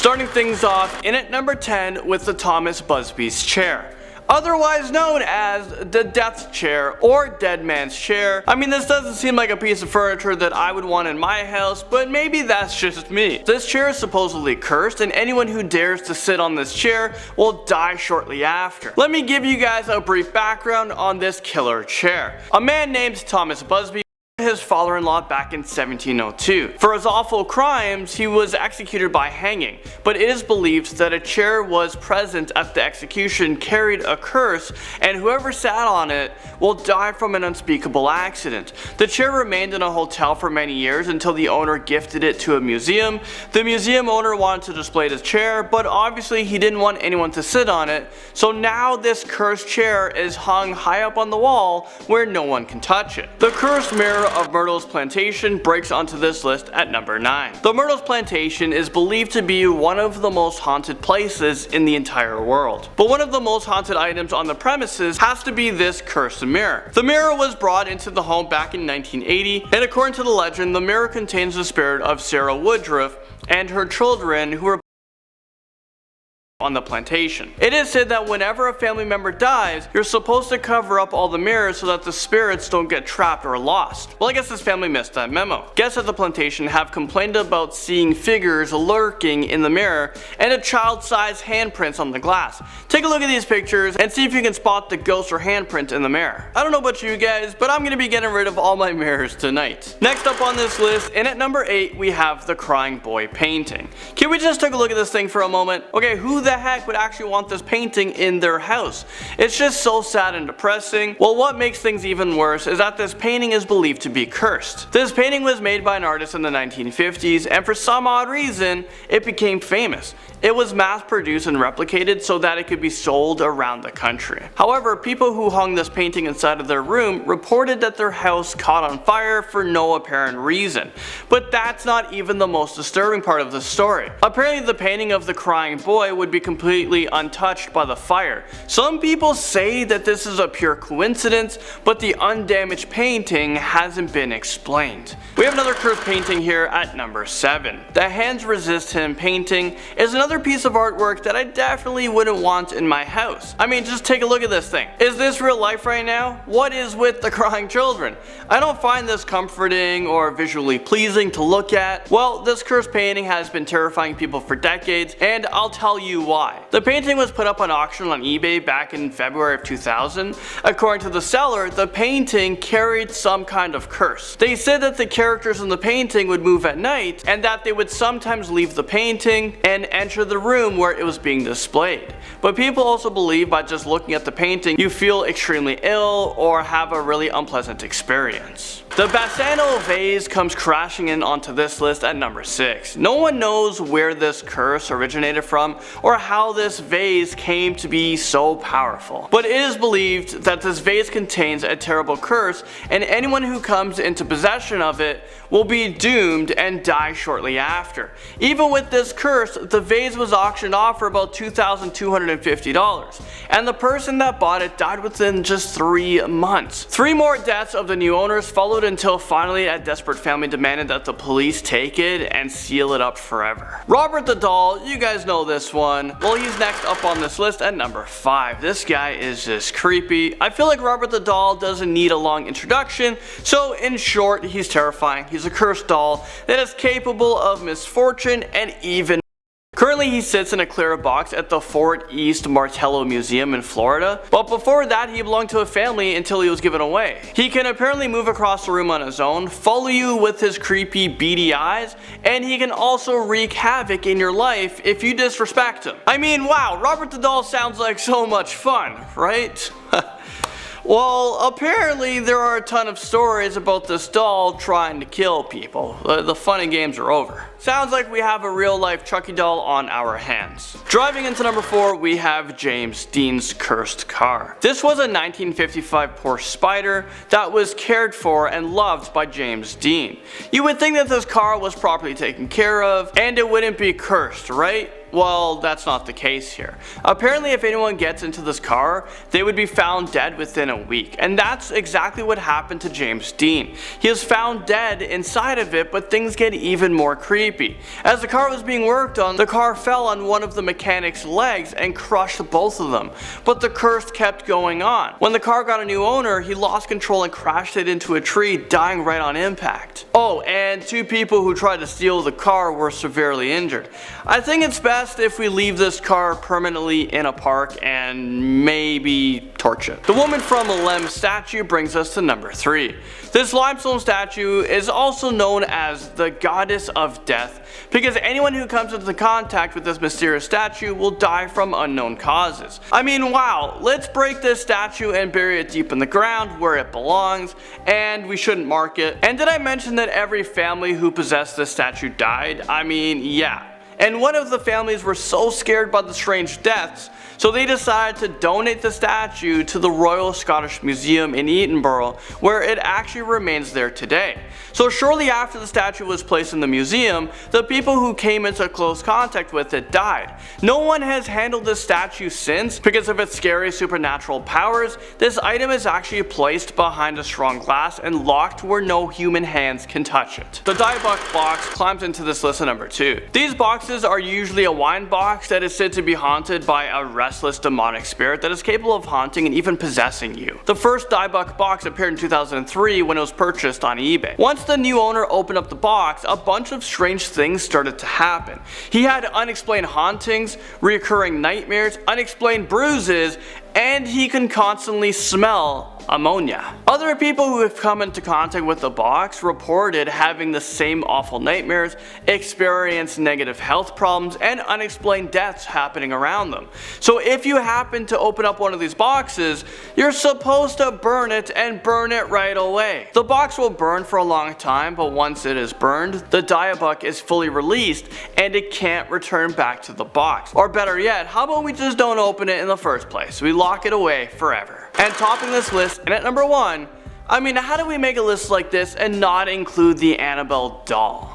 Starting things off in at number 10 with the Thomas Busby's chair, otherwise known as the death chair or dead man's chair. I mean, this doesn't seem like a piece of furniture that I would want in my house, but maybe that's just me. This chair is supposedly cursed, and anyone who dares to sit on this chair will die shortly after. Let me give you guys a brief background on this killer chair. A man named Thomas Busby, his father-in-law back in 1702. For his awful crimes, he was executed by hanging, but it is believed that a chair was present at the execution carried a curse, and whoever sat on it will die from an unspeakable accident. The chair remained in a hotel for many years until the owner gifted it to a museum. The museum owner wanted to display the chair, but obviously he didn't want anyone to sit on it, so now this cursed chair is hung high up on the wall where no one can touch it. The cursed mirror of Myrtle's Plantation breaks onto this list at number 9. The Myrtle's Plantation is believed to be one of the most haunted places in the entire world. But one of the most haunted items on the premises has to be this cursed mirror. The mirror was brought into the home back in 1980, and according to the legend, the mirror contains the spirit of Sarah Woodruff and her children who were on the plantation. It is said that whenever a family member dies, you're supposed to cover up all the mirrors so that the spirits don't get trapped or lost. Well, I guess this family missed that memo. Guests at the plantation have complained about seeing figures lurking in the mirror and a child-sized handprints on the glass. Take a look at these pictures and see if you can spot the ghost or handprint in the mirror. I don't know about you guys, but I'm gonna be getting rid of all my mirrors tonight. Next up on this list, and at number 8, we have the Crying Boy painting. Can we just take a look at this thing for a moment? Okay, who the heck would actually want this painting in their house? It's just so sad and depressing. Well, what makes things even worse is that this painting is believed to be cursed. This painting was made by an artist in the 1950s, and for some odd reason, it became famous. It was mass produced and replicated so that it could be sold around the country. However, people who hung this painting inside of their room reported that their house caught on fire for no apparent reason. But that's not even the most disturbing part of the story. Apparently, the painting of the crying boy would be completely untouched by the fire. Some people say that this is a pure coincidence, but the undamaged painting hasn't been explained. We have another cursed painting here at number 7. The Hands Resist Him painting is another piece of artwork that I definitely wouldn't want in my house. I mean, just take a look at this thing. Is this real life right now? What is with the crying children? I don't find this comforting or visually pleasing to look at. Well, this cursed painting has been terrifying people for decades, and I'll tell you why. The painting was put up on auction on eBay back in February of 2000. According to the seller, the painting carried some kind of curse. They said that the characters in the painting would move at night, and that they would sometimes leave the painting and enter the room where it was being displayed. But people also believe by just looking at the painting, you feel extremely ill or have a really unpleasant experience. The Bassano vase comes crashing in onto this list at number 6. No one knows where this curse originated from or how this vase came to be so powerful. But it is believed that this vase contains a terrible curse, and anyone who comes into possession of it will be doomed and die shortly after. Even with this curse, the vase was auctioned off for about $2,250, and the person that bought it died within just 3 months. 3 more deaths of the new owners followed until finally a desperate family demanded that the police take it and seal it up forever. Robert the Doll, you guys know this one. Well, he's next up on this list at number 5. This guy is just creepy. I feel like Robert the Doll doesn't need a long introduction, so in short, he's terrifying. He's a cursed doll that is capable of misfortune and even currently, he sits in a clear box at the Fort East Martello Museum in Florida, but before that he belonged to a family until he was given away. He can apparently move across the room on his own, follow you with his creepy beady eyes, and he can also wreak havoc in your life if you disrespect him. I mean, wow, Robert the Doll sounds like so much fun, right? Well, apparently there are a ton of stories about this doll trying to kill people. The fun and games are over. Sounds like we have a real life Chucky doll on our hands. Driving into number 4, we have James Dean's cursed car. This was a 1955 Porsche Spider that was cared for and loved by James Dean. You would think that this car was properly taken care of and it wouldn't be cursed, right? Well, that's not the case here. Apparently, if anyone gets into this car, they would be found dead within a week, and that's exactly what happened to James Dean. He is found dead inside of it, but things get even more creepy. As the car was being worked on, the car fell on one of the mechanic's legs and crushed both of them, but the curse kept going on. When the car got a new owner, he lost control and crashed it into a tree, dying right on impact. Oh, and 2 people who tried to steal the car were severely injured. I think it's best if we leave this car permanently in a park and maybe torch it. The woman from Lem statue brings us to number 3. This limestone statue is also known as the goddess of death because anyone who comes into contact with this mysterious statue will die from unknown causes. I mean, wow, let's break this statue and bury it deep in the ground where it belongs, and we shouldn't mark it. And did I mention that every family who possessed this statue died? I mean, yeah. And one of the families were so scared by the strange deaths, so they decided to donate the statue to the Royal Scottish Museum in Edinburgh, where it actually remains there today. So shortly after the statue was placed in the museum, the people who came into close contact with it died. No one has handled this statue since because of its scary supernatural powers. This item is actually placed behind a strong glass and locked where no human hands can touch it. The Diebuck box climbs into this list at number 2. These boxes are usually a wine box that is said to be haunted by a restless demonic spirit that is capable of haunting and even possessing you. The first Diebuck box appeared in 2003 when it was purchased on eBay. Once the new owner opened up the box, a bunch of strange things started to happen. He had unexplained hauntings, recurring nightmares, unexplained bruises, and he can constantly smell ammonia. Other people who have come into contact with the box reported having the same awful nightmares, experienced negative health problems, and unexplained deaths happening around them. So if you happen to open up one of these boxes, you're supposed to burn it and burn it right away. The box will burn for a long time, but once it is burned, the Diebuck is fully released and it can't return back to the box. Or better yet, how about we just don't open it in the first place? We lock it away forever. And topping this list, and at number 1, I mean, how do we make a list like this and not include the Annabelle doll?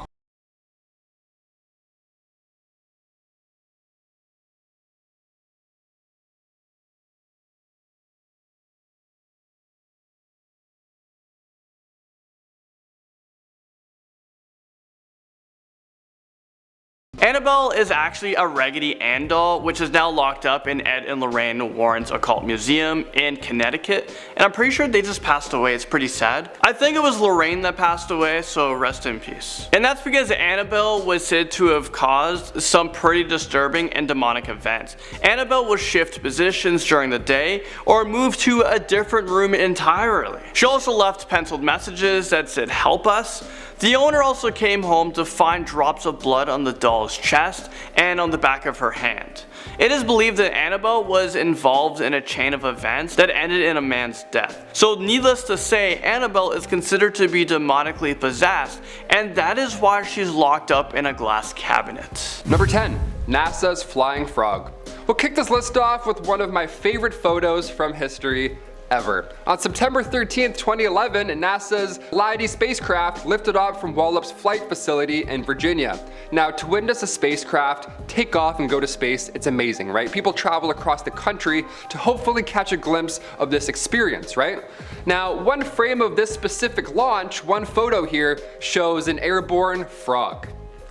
Annabelle is actually a Raggedy Ann doll, which is now locked up in Ed and Lorraine Warren's Occult Museum in Connecticut, and I'm pretty sure they just passed away. It's pretty sad. I think it was Lorraine that passed away, so rest in peace. And that's because Annabelle was said to have caused some pretty disturbing and demonic events. Annabelle would shift positions during the day or move to a different room entirely. She also left penciled messages that said "help us." The owner also came home to find drops of blood on the doll's chest and on the back of her hand. It is believed that Annabelle was involved in a chain of events that ended in a man's death. So needless to say, Annabelle is considered to be demonically possessed, and that is why she's locked up in a glass cabinet. Number 10. NASA's Flying Frog. We'll kick this list off with one of my favorite photos from history ever. On September 13th, 2011, NASA's Leidy spacecraft lifted off from Wallop's flight facility in Virginia. Now, to witness a spacecraft take off and go to space, it's amazing, right? People travel across the country to hopefully catch a glimpse of this experience, right? Now, one frame of this specific launch, one photo here, shows an airborne frog.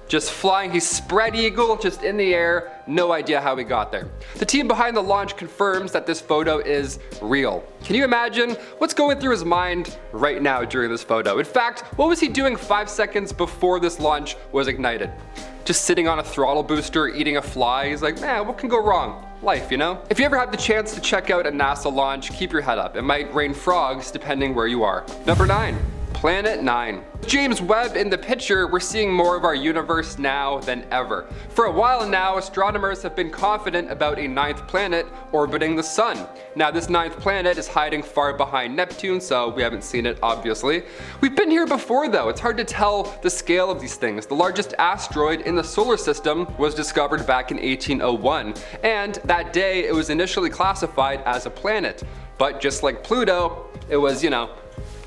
Just flying, he's spread eagle, just in the air, no idea how he got there. The team behind the launch confirms that this photo is real. Can you imagine what's going through his mind right now during this photo? In fact, what was he doing 5 seconds before this launch was ignited? Just sitting on a throttle booster, eating a fly. He's like, man, what can go wrong? Life, you know? If you ever have the chance to check out a NASA launch, keep your head up. It might rain frogs depending where you are. Number 9. Planet 9. With James Webb in the picture, we're seeing more of our universe now than ever. For a while now, astronomers have been confident about a 9th planet orbiting the sun. Now, this 9th planet is hiding far behind Neptune, so we haven't seen it, obviously. We've been here before, though. It's hard to tell the scale of these things. The largest asteroid in the solar system was discovered back in 1801, and that day it was initially classified as a planet. But just like Pluto, it was,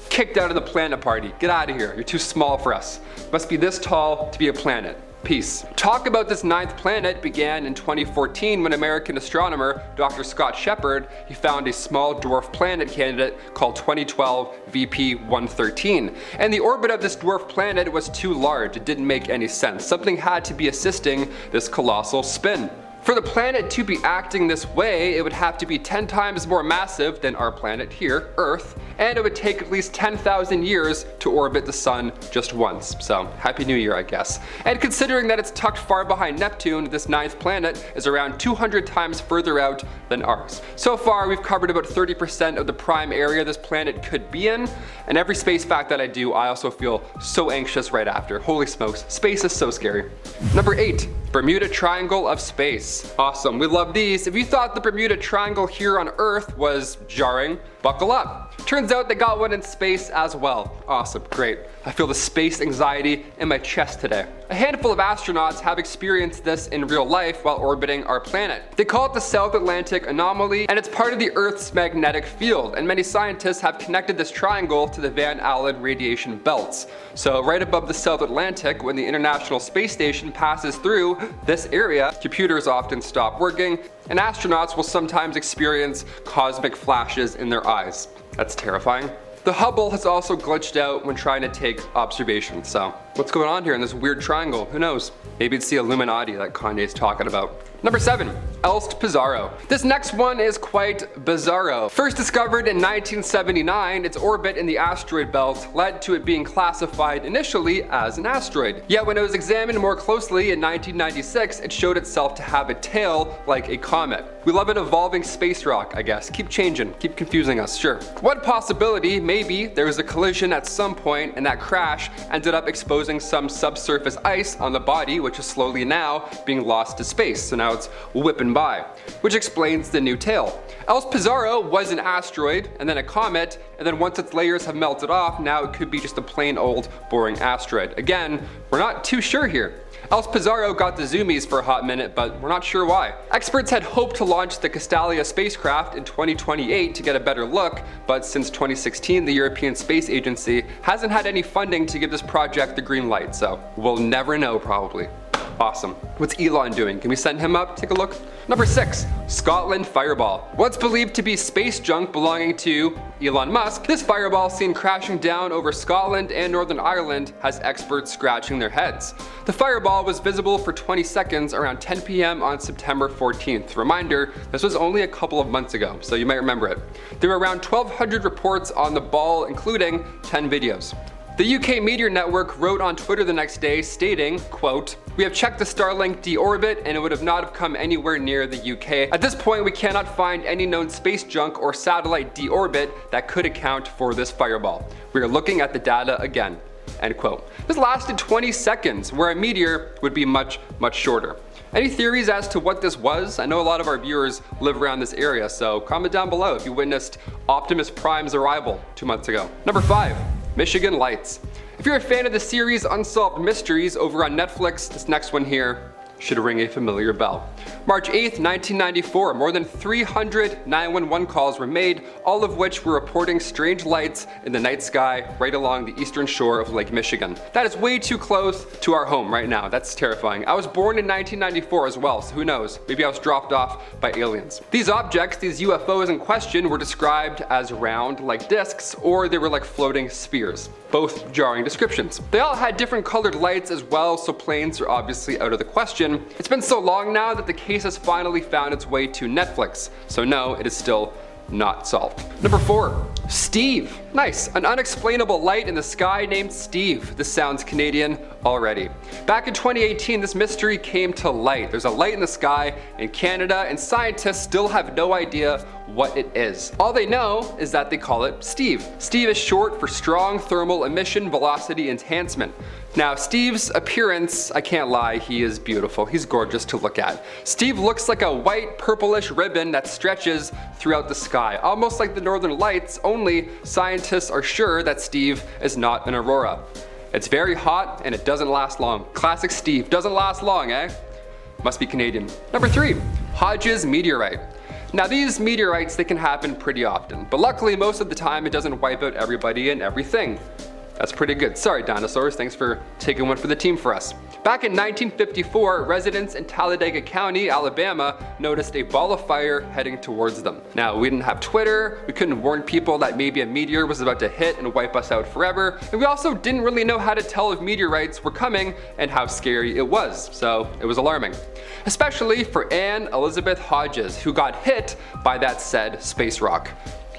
kicked out of the planet party. Get out of here, you're too small for us. Must be this tall to be a planet. Peace. Talk about this ninth planet began in 2014 when American astronomer Dr. Scott Shepard he found a small dwarf planet candidate called 2012 VP-113. And the orbit of this dwarf planet was too large. It didn't make any sense. Something had to be assisting this colossal spin. For the planet to be acting this way, it would have to be 10 times more massive than our planet here, Earth, and it would take at least 10,000 years to orbit the sun just once. So, Happy New Year, I guess. And considering that it's tucked far behind Neptune, this ninth planet is around 200 times further out than ours. So far, we've covered about 30% of the prime area this planet could be in, and every space fact that I do, I also feel so anxious right after. Holy smokes, space is so scary. Number 8. Bermuda Triangle of Space. Awesome, we love these. If you thought the Bermuda Triangle here on Earth was jarring, buckle up. Turns out they got one in space as well. Awesome, great. I feel the space anxiety in my chest today. A handful of astronauts have experienced this in real life while orbiting our planet. They call it the South Atlantic Anomaly, and it's part of the Earth's magnetic field, and many scientists have connected this triangle to the Van Allen radiation belts. So right above the South Atlantic, when the International Space Station passes through this area, computers often stop working, and astronauts will sometimes experience cosmic flashes in their eyes. That's terrifying. The Hubble has also glitched out when trying to take observations, so what's going on here in this weird triangle? Who knows? Maybe it's the Illuminati that Kanye's talking about. Number 7. Elst Pizarro. This next one is quite bizarro. First discovered in 1979, its orbit in the asteroid belt led to it being classified initially as an asteroid. Yet when it was examined more closely in 1996, it showed itself to have a tail like a comet. We love an evolving space rock, I guess. Keep changing, keep confusing us, sure. One possibility, maybe, there was a collision at some point and that crash ended up exposing some subsurface ice on the body, which is slowly now being lost to space. So now it's whipping by, which explains the new tail. Elst Pizarro was an asteroid and then a comet, and then once its layers have melted off, now it could be just a plain old boring asteroid. Again, we're not too sure here. Elst Pizarro got the zoomies for a hot minute, but we're not sure why. Experts had hoped to launch the Castalia spacecraft in 2028 to get a better look, but since 2016 the European Space Agency hasn't had any funding to give this project the green light, so we'll never know probably. Awesome. What's Elon doing? Can we send him up? Take a look. Number 6. Scotland Fireball. What's believed to be space junk belonging to Elon Musk, this fireball seen crashing down over Scotland and Northern Ireland has experts scratching their heads. The fireball was visible for 20 seconds around 10 p.m. on September 14th. Reminder, this was only a couple of months ago, so you might remember it. There were around 1,200 reports on the ball, including 10 videos. The UK Meteor Network wrote on Twitter the next day stating, quote, "We have checked the Starlink deorbit and it would have not have come anywhere near the UK. At this point we cannot find any known space junk or satellite deorbit that could account for this fireball. We are looking at the data again." End quote. This lasted 20 seconds, where a meteor would be much shorter. Any theories as to what this was? I know a lot of our viewers live around this area, so comment down below if you witnessed Optimus Prime's arrival 2 months ago. Number 5. Michigan Lights. If you're a fan of the series Unsolved Mysteries over on Netflix, this next one here should ring a familiar bell. March 8th, 1994, more than 300 911 calls were made, all of which were reporting strange lights in the night sky right along the eastern shore of Lake Michigan. That is way too close to our home right now. That's terrifying. I was born in 1994 as well, so who knows? Maybe I was dropped off by aliens. These objects, these UFOs in question, were described as round like discs, or they were like floating spheres. Both jarring descriptions. They all had different colored lights as well, so planes are obviously out of the question. It's been so long now that the case has finally found its way to Netflix, so no, it is still not solved. Number 4. Steve. Nice. An unexplainable light in the sky named Steve. This sounds Canadian already. Back in 2018, this mystery came to light. There's a light in the sky in Canada, and scientists still have no idea what it is. All they know is that they call it Steve. Steve is short for Strong Thermal Emission Velocity Enhancement. Now, Steve's appearance, I can't lie, he is beautiful. He's gorgeous to look at. Steve looks like a white purplish ribbon that stretches throughout the sky, almost like the northern lights, only scientists are sure that Steve is not an aurora. It's very hot and it doesn't last long. Classic Steve, doesn't last long, eh? Must be Canadian. Number 3, Hodge's meteorite. Now these meteorites, they can happen pretty often, but luckily most of the time it doesn't wipe out everybody and everything. That's pretty good. Sorry, dinosaurs. Thanks for taking one for the team for us. Back in 1954, residents in Talladega County, Alabama, noticed a ball of fire heading towards them. Now, we didn't have Twitter, we couldn't warn people that maybe a meteor was about to hit and wipe us out forever, and we also didn't really know how to tell if meteorites were coming and how scary it was, so it was alarming. Especially for Anne Elizabeth Hodges, who got hit by that said space rock.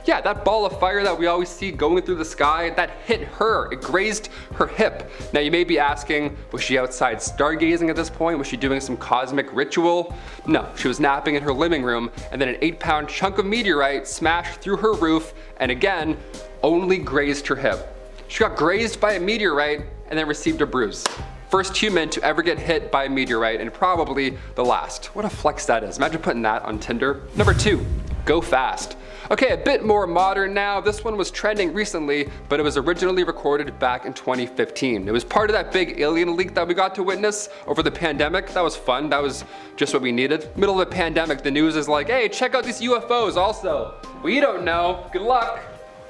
Yeah, that ball of fire that we always see going through the sky, that hit her. It grazed her hip. Now you may be asking, was she outside stargazing at this point? Was she doing some cosmic ritual? No, she was napping in her living room, and then an 8-pound chunk of meteorite smashed through her roof and again, only grazed her hip. She got grazed by a meteorite and then received a bruise. First human to ever get hit by a meteorite and probably the last. What a flex that is. Imagine putting that on Tinder. Number 2, go fast. Okay, a bit more modern now. This one was trending recently, but it was originally recorded back in 2015. It was part of that big alien leak that we got to witness over the pandemic. That was fun. That was just what we needed. Middle of a pandemic, the news is like, hey, check out these UFOs also. We don't know. Good luck.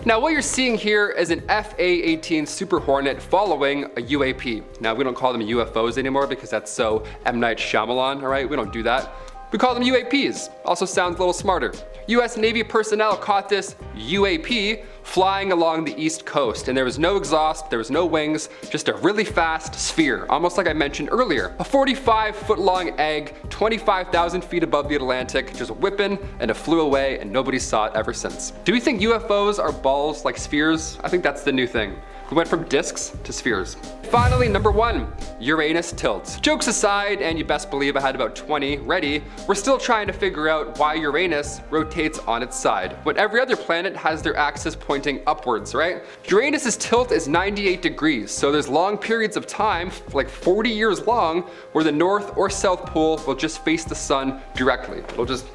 Now what you're seeing here is an FA-18 Super Hornet following a UAP. Now we don't call them UFOs anymore because that's so M. Night Shyamalan, alright? We don't do that. We call them UAPs. Also sounds a little smarter. US Navy personnel caught this UAP flying along the East Coast, and there was no exhaust, there was no wings, just a really fast sphere, almost like I mentioned earlier. A 45-foot long egg, 25,000 feet above the Atlantic, just whipping, and it flew away, and nobody saw it ever since. Do we think UFOs are balls like spheres? I think that's the new thing. We went from discs to spheres. Finally, number 1, Uranus tilts. Jokes aside, and you best believe I had about 20 ready, we're still trying to figure out why Uranus rotates on its side, when every other planet has their axis pointing upwards, right? Uranus's tilt is 98 degrees, so there's long periods of time, like 40 years long, where the north or south pole will just face the sun directly. It'll just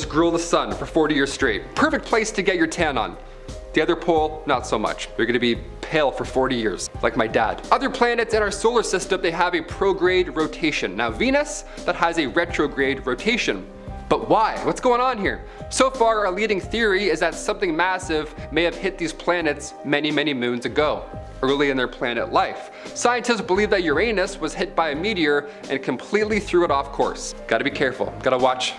grill the sun for 40 years straight. Perfect place to get your tan on. The other pole, not so much. You're gonna be pale for 40 years, like my dad. Other planets in our solar system, they have a prograde rotation. Now Venus, that has a retrograde rotation. But why? What's going on here? So far, our leading theory is that something massive may have hit these planets many, many moons ago, early in their planet life. Scientists believe that Uranus was hit by a meteor and completely threw it off course. Gotta be careful. Gotta watch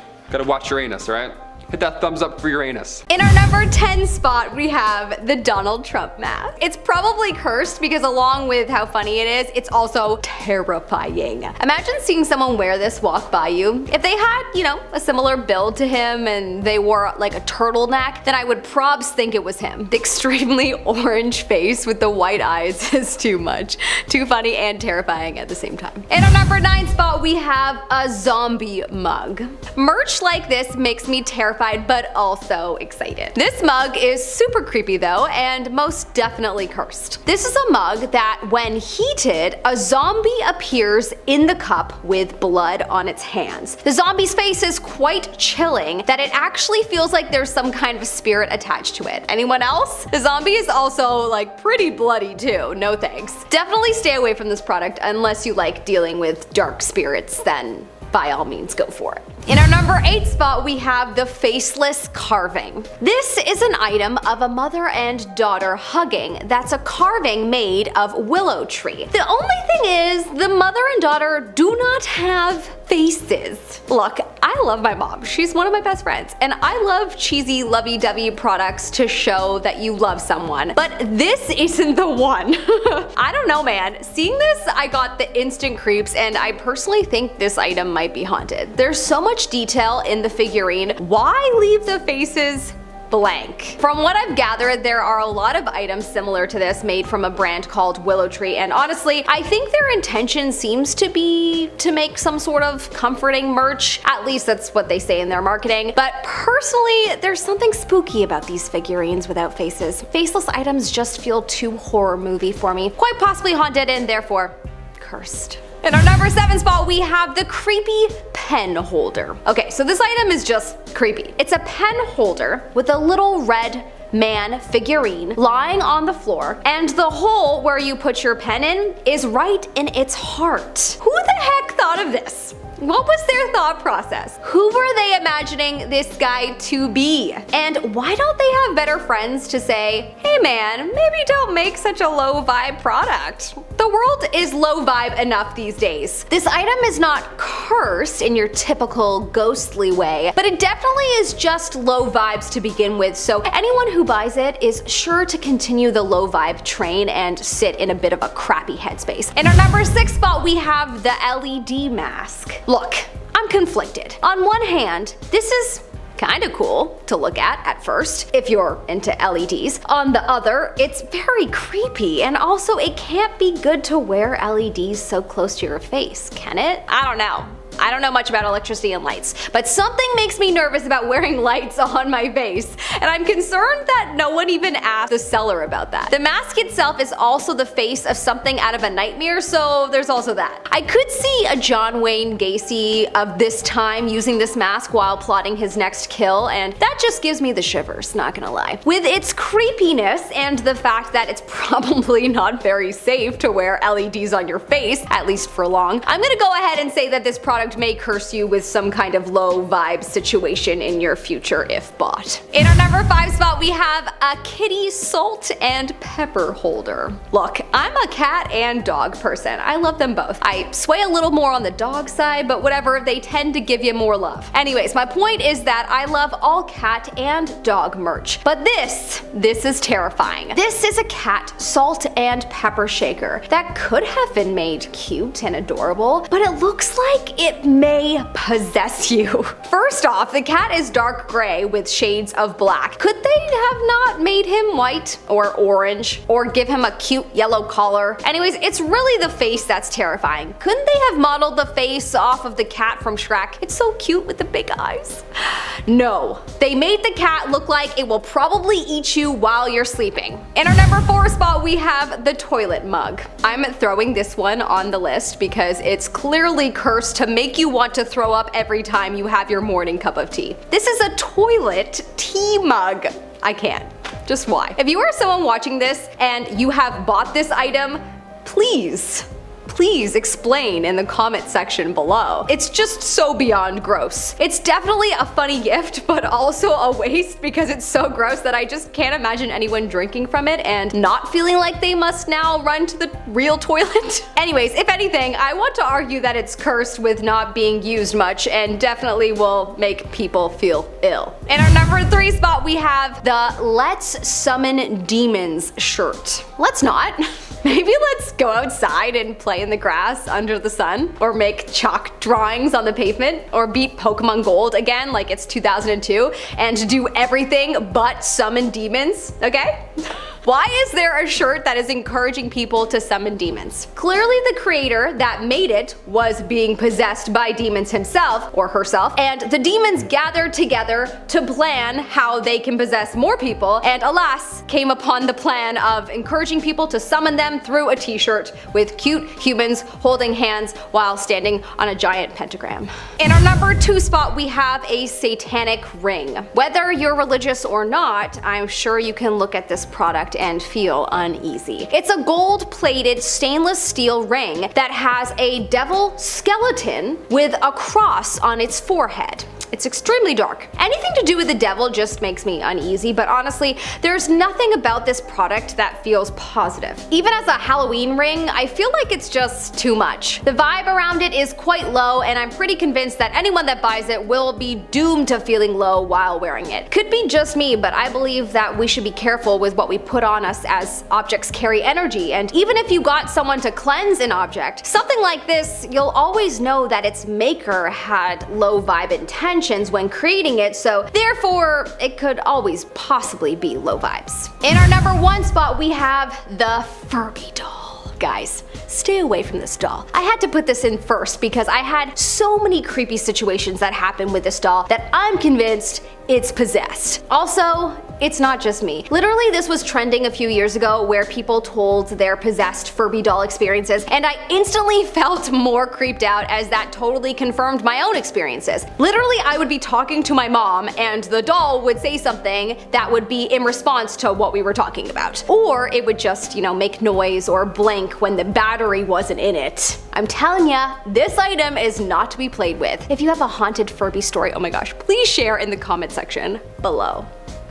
Uranus, alright? Hit that thumbs up for Uranus. In our number 10 spot, we have the Donald Trump mask. It's probably cursed because along with how funny it is, it's also terrifying. Imagine seeing someone wear this walk by you. If they had, a similar build to him and they wore like a turtleneck, then I would probs think it was him. The extremely orange face with the white eyes is too much. Too funny and terrifying at the same time. In our number 9 spot, we have a zombie mug. Merch like this makes me terrified but also excited. This mug is super creepy though, and most definitely cursed. This is a mug that when heated, a zombie appears in the cup with blood on its hands. The zombie's face is quite chilling that it actually feels like there's some kind of spirit attached to it. Anyone else? The zombie is also like pretty bloody too, no thanks. Definitely stay away from this product unless you like dealing with dark spirits, then by all means go for it. In our number 8 spot, we have the faceless carving. This is an item of a mother and daughter hugging that's a carving made of willow tree. The only thing is, the mother and daughter do not have faces. Look, I love my mom. She's one of my best friends, and I love cheesy lovey-dovey products to show that you love someone, but this isn't the one. I don't know, man. Seeing this, I got the instant creeps, and I personally think this item might be haunted. There's so much detail in the figurine. Why leave the faces blank? From what I've gathered, there are a lot of items similar to this made from a brand called Willow Tree, and honestly, I think their intention seems to be to make some sort of comforting merch. At least that's what they say in their marketing. But personally, there's something spooky about these figurines without faces. Faceless items just feel too horror movie for me. Quite possibly haunted and therefore cursed. In our number 7 spot, we have the creepy pen holder. Okay, so this item is just creepy. It's a pen holder with a little red man figurine lying on the floor, and the hole where you put your pen in is right in its heart. Who the heck thought of this? What was their thought process? Who were they imagining this guy to be? And why don't they have better friends to say, hey man, maybe don't make such a low vibe product? The world is low vibe enough these days. This item is not cursed in your typical ghostly way, but it definitely is just low vibes to begin with, so anyone who buys it is sure to continue the low vibe train and sit in a bit of a crappy headspace. In our number 6 spot, we have the LED mask. Look, I'm conflicted. On one hand, this is kinda cool to look at first, if you're into LEDs. On the other, it's very creepy, and also it can't be good to wear LEDs so close to your face, can it? I don't know. I don't know much about electricity and lights, but something makes me nervous about wearing lights on my face, and I'm concerned that no one even asked the seller about that. The mask itself is also the face of something out of a nightmare, so there's also that. I could see a John Wayne Gacy of this time using this mask while plotting his next kill, and that just gives me the shivers, not gonna lie. With its creepiness and the fact that it's probably not very safe to wear LEDs on your face, at least for long, I'm gonna go ahead and say that this product may curse you with some kind of low vibe situation in your future if bought. In our number 5 spot, we have a kitty salt and pepper holder. Look, I'm a cat and dog person. I love them both. I sway a little more on the dog side, but whatever, they tend to give you more love. Anyways, my point is that I love all cat and dog merch, but this is terrifying. This is a cat salt and pepper shaker that could have been made cute and adorable, but it looks like it may possess you. First off, the cat is dark gray with shades of black. Could they have not made him white or orange or give him a cute yellow collar? Anyways, it's really the face that's terrifying. Couldn't they have modeled the face off of the cat from Shrek? It's so cute with the big eyes. No, they made the cat look like it will probably eat you while you're sleeping. In our number 4 spot, we have the toilet mug. I'm throwing this one on the list because it's clearly cursed to make you want to throw up every time you have your morning cup of tea. This is a toilet tea mug. I can't. Just why? If you are someone watching this and you have bought this item, please explain in the comment section below. It's just so beyond gross. It's definitely a funny gift, but also a waste because it's so gross that I just can't imagine anyone drinking from it and not feeling like they must now run to the real toilet. Anyways, if anything, I want to argue that it's cursed with not being used much and definitely will make people feel ill. In our number 3 spot, we have the Let's Summon Demons shirt. Let's not. Maybe let's go outside and play in the grass under the sun, or make chalk drawings on the pavement, or beat Pokemon Gold again like it's 2002, and do everything but summon demons, okay? Why is there a shirt that is encouraging people to summon demons? Clearly the creator that made it was being possessed by demons himself or herself, and the demons gathered together to plan how they can possess more people, and alas, came upon the plan of encouraging people to summon them through a t-shirt with cute humans holding hands while standing on a giant pentagram. In our number 2 spot, we have a satanic ring. Whether you're religious or not, I'm sure you can look at this product and feel uneasy. It's a gold-plated stainless steel ring that has a devil skeleton with a cross on its forehead. It's extremely dark. Anything to do with the devil just makes me uneasy, but honestly, there's nothing about this product that feels positive. Even as a Halloween ring, I feel like it's just too much. The vibe around it is quite low, and I'm pretty convinced that anyone that buys it will be doomed to feeling low while wearing it. Could be just me, but I believe that we should be careful with what we put on us as objects carry energy, and even if you got someone to cleanse an object, something like this, you'll always know that its maker had low vibe intentions when creating it, so therefore it could always possibly be low vibes. In our number 1 spot, we have the Furby doll. Guys, stay away from this doll. I had to put this in first because I had so many creepy situations that happened with this doll that I'm convinced it's possessed. Also, it's not just me. Literally, this was trending a few years ago where people told their possessed Furby doll experiences, and I instantly felt more creeped out as that totally confirmed my own experiences. Literally, I would be talking to my mom and the doll would say something that would be in response to what we were talking about. Or it would just, make noise or blink when the battery wasn't in it. I'm telling ya, this item is not to be played with. If you have a haunted Furby story, oh my gosh, please share in the comment section below.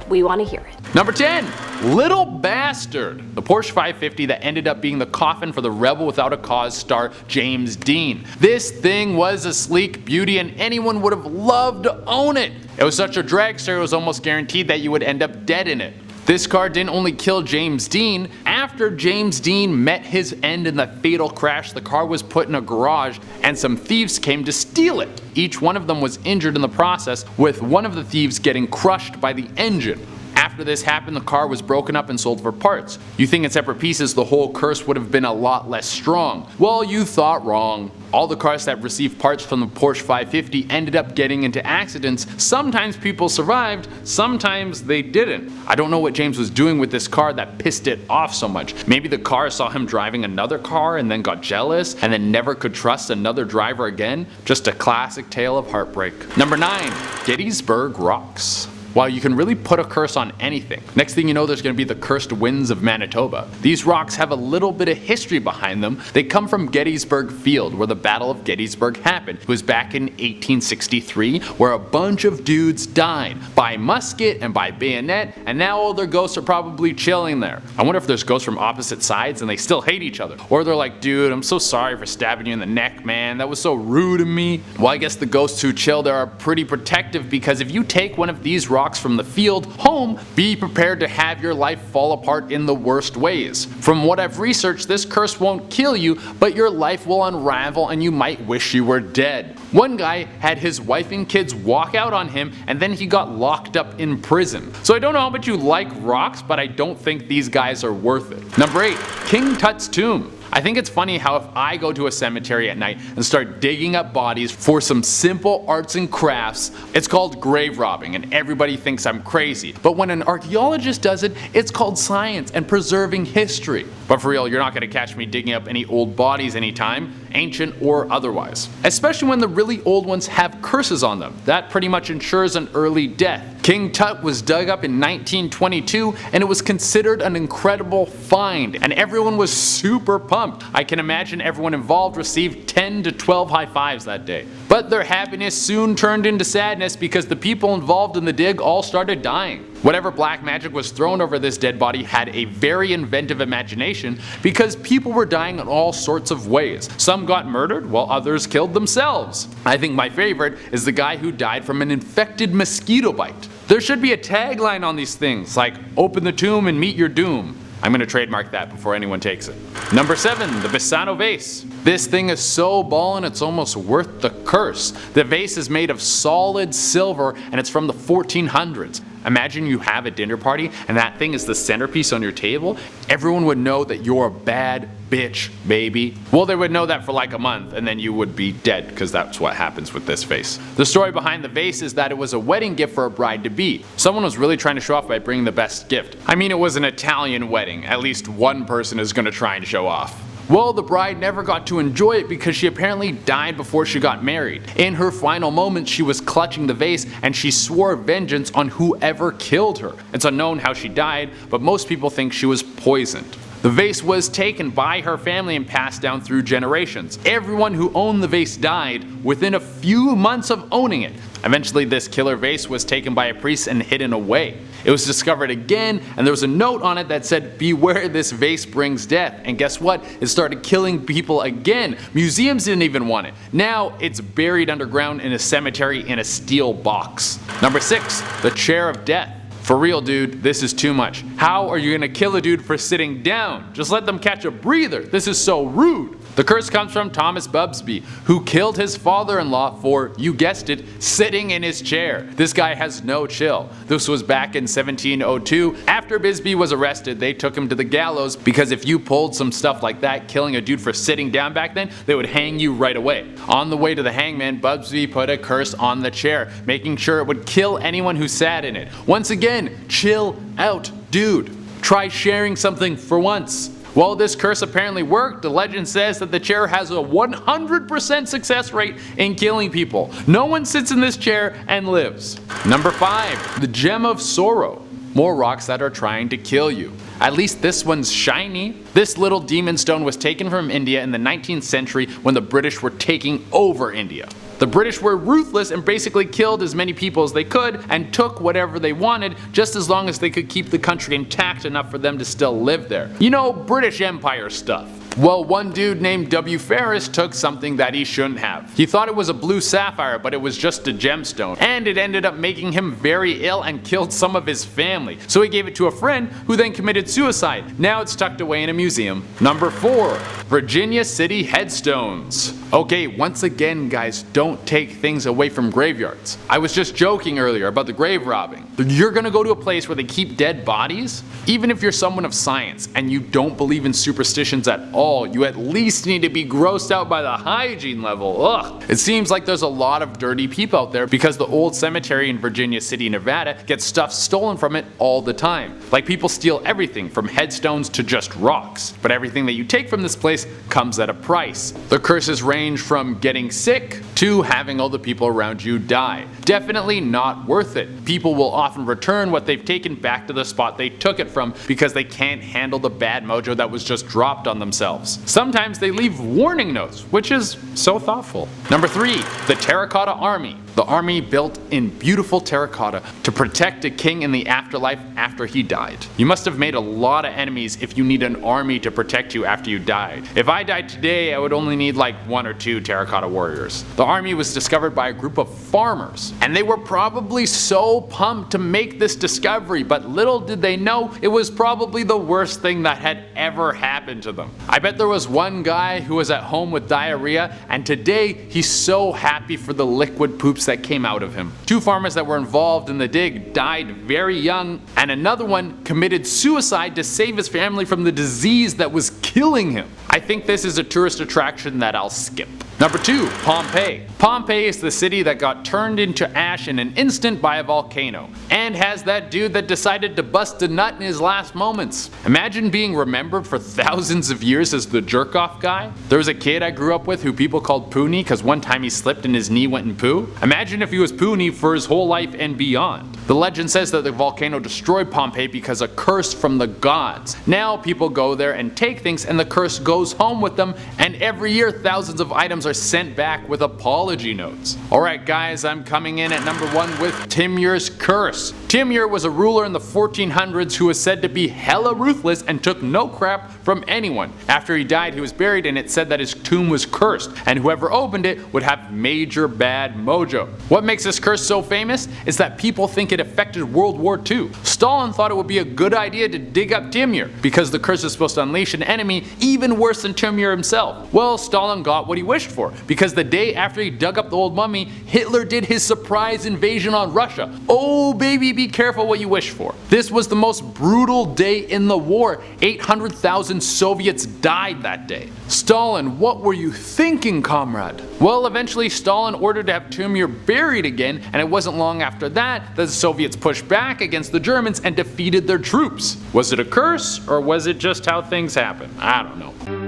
We want to hear it. Number 10. Little Bastard. The Porsche 550 that ended up being the coffin for the Rebel Without a Cause star James Dean. This thing was a sleek beauty and anyone would have loved to own it. It was such a dragster it was almost guaranteed that you would end up dead in it. This car didn't only kill James Dean. After James Dean met his end in the fatal crash, the car was put in a garage and some thieves came to steal it. Each one of them was injured in the process, with one of the thieves getting crushed by the engine. After this happened, the car was broken up and sold for parts. You think in separate pieces the whole curse would have been a lot less strong. Well, you thought wrong. All the cars that received parts from the Porsche 550 ended up getting into accidents. Sometimes people survived, sometimes they didn't. I don't know what James was doing with this car that pissed it off so much. Maybe the car saw him driving another car and then got jealous and then never could trust another driver again. Just a classic tale of heartbreak. Number 9. Gettysburg Rocks. Wow, you can really put a curse on anything. Next thing you know, there's going to be the cursed winds of Manitoba. These rocks have a little bit of history behind them. They come from Gettysburg Field, where the Battle of Gettysburg happened. It was back in 1863, where a bunch of dudes died by musket and by bayonet, and now all their ghosts are probably chilling there. I wonder if there's ghosts from opposite sides and they still hate each other. Or they're like, dude, I'm so sorry for stabbing you in the neck, man. That was so rude of me. Well, I guess the ghosts who chill there are pretty protective, because if you take one of these rocks from the field home, be prepared to have your life fall apart in the worst ways. From what I've researched, this curse won't kill you, but your life will unravel and you might wish you were dead. One guy had his wife and kids walk out on him and then he got locked up in prison. So I don't know how much you like rocks, but I don't think these guys are worth it. Number 8. King Tut's tomb. I think it's funny how if I go to a cemetery at night and start digging up bodies for some simple arts and crafts, it's called grave robbing and everybody thinks I'm crazy. But when an archaeologist does it, it's called science and preserving history. But for real, you're not going to catch me digging up any old bodies anytime, ancient or otherwise. Especially when the really old ones have curses on them. That pretty much ensures an early death. King Tut was dug up in 1922 and it was considered an incredible find and everyone was super pumped. I can imagine everyone involved received 10 to 12 high fives that day. But their happiness soon turned into sadness because the people involved in the dig all started dying. Whatever black magic was thrown over this dead body had a very inventive imagination because people were dying in all sorts of ways. Some got murdered while others killed themselves. I think my favorite is the guy who died from an infected mosquito bite. There should be a tagline on these things like, open the tomb and meet your doom. I'm going to trademark that before anyone takes it. Number 7. The Bassano Vase. This thing is so ballin' it's almost worth the curse. The vase is made of solid silver and it's from the 1400s. Imagine you have a dinner party and that thing is the centerpiece on your table. Everyone would know that you're a bad bitch, baby. Well, they would know that for like a month and then you would be dead because that's what happens with this vase. The story behind the vase is that it was a wedding gift for a bride-to-be. Someone was really trying to show off by bringing the best gift. I mean, it was an Italian wedding. At least one person is going to try and show off. Well, the bride never got to enjoy it because she apparently died before she got married. In her final moments, she was clutching the vase and she swore vengeance on whoever killed her. It's unknown how she died, but most people think she was poisoned. The vase was taken by her family and passed down through generations. Everyone who owned the vase died within a few months of owning it. Eventually, this killer vase was taken by a priest and hidden away. It was discovered again, and there was a note on it that said, beware, this vase brings death. And guess what? It started killing people again. Museums didn't even want it. Now it's buried underground in a cemetery in a steel box. Number 6. The Chair of Death. For real, dude, this is too much. How are you gonna kill a dude for sitting down? Just let them catch a breather. This is so rude. The curse comes from Thomas Bubsby, who killed his father-in-law for, you guessed it, sitting in his chair. This guy has no chill. This was back in 1702. After Bisbee was arrested, they took him to the gallows because if you pulled some stuff like that, killing a dude for sitting down back then, they would hang you right away. On the way to the hangman, Bubsby put a curse on the chair, making sure it would kill anyone who sat in it. Once again, chill out, dude. Try sharing something for once. Well, this curse apparently worked. The legend says that the chair has a 100% success rate in killing people. No one sits in this chair and lives. Number 5. The Gem of Sorrow. More rocks that are trying to kill you. At least this one's shiny. This little demon stone was taken from India in the 19th century when the British were taking over India. The British were ruthless and basically killed as many people as they could and took whatever they wanted just as long as they could keep the country intact enough for them to still live there. You know, British Empire stuff. Well, one dude named W. Ferris took something that he shouldn't have. He thought it was a blue sapphire, but it was just a gemstone, and it ended up making him very ill and killed some of his family. So he gave it to a friend who then committed suicide. Now it's tucked away in a museum. Number 4. Virginia City Headstones. Okay, once again guys, don't take things away from graveyards. I was just joking earlier about the grave robbing. You're gonna go to a place where they keep dead bodies? Even if you're someone of science and you don't believe in superstitions at all, you at least need to be grossed out by the hygiene level. Ugh. It seems like there's a lot of dirty people out there because the old cemetery in Virginia City, Nevada gets stuff stolen from it all the time. Like people steal everything from headstones to just rocks. But everything that you take from this place comes at a price. The curses range from getting sick to having all the people around you die. Definitely not worth it. People will often return what they've taken back to the spot they took it from because they can't handle the bad mojo that was just dropped on themselves. Sometimes they leave warning notes, which is so thoughtful. Number 3. The Terracotta Army. The army built in beautiful terracotta to protect a king in the afterlife after he died. You must have made a lot of enemies if you need an army to protect you after you died. If I died today, I would only need like 1 or 2 terracotta warriors. The army was discovered by a group of farmers, and they were probably so pumped to make this discovery, but little did they know it was probably the worst thing that had ever happened to them. I bet there was one guy who was at home with diarrhea, and today he's so happy for the liquid poops that came out of him. 2 farmers that were involved in the dig died very young, and another one committed suicide to save his family from the disease that was killing him. I think this is a tourist attraction that I'll skip. Number 2. Pompeii. Pompeii is the city that got turned into ash in an instant by a volcano, and has that dude that decided to bust a nut in his last moments. Imagine being remembered for thousands of years as the jerk-off guy. There was a kid I grew up with who people called Poonie because one time he slipped and his knee went in poo. Imagine if he was Poonie for his whole life and beyond. The legend says that the volcano destroyed Pompeii because a curse from the gods. Now people go there and take things and the curse goes home with them, and every year thousands of items are sent back with apology notes. Alright guys, I'm coming in at number 1 with Timur's curse. Timur was a ruler in the 1400s who was said to be hella ruthless and took no crap from anyone. After he died, he was buried, and it said that his tomb was cursed, and whoever opened it would have major bad mojo. What makes this curse so famous is that people think it affected World War II. Stalin thought it would be a good idea to dig up Timur because the curse is supposed to unleash an enemy even worse than Timur himself. Well, Stalin got what he wished for, because the day after he dug up the old mummy, Hitler did his surprise invasion on Russia. Oh baby, be careful what you wish for. This was the most brutal day in the war. 800,000 Soviets died that day. Stalin, what were you thinking, comrade? Well, eventually Stalin ordered to have Timur buried again, and it wasn't long after that the Soviets pushed back against the Germans and defeated their troops. Was it a curse, or was it just how things happen? I don't know.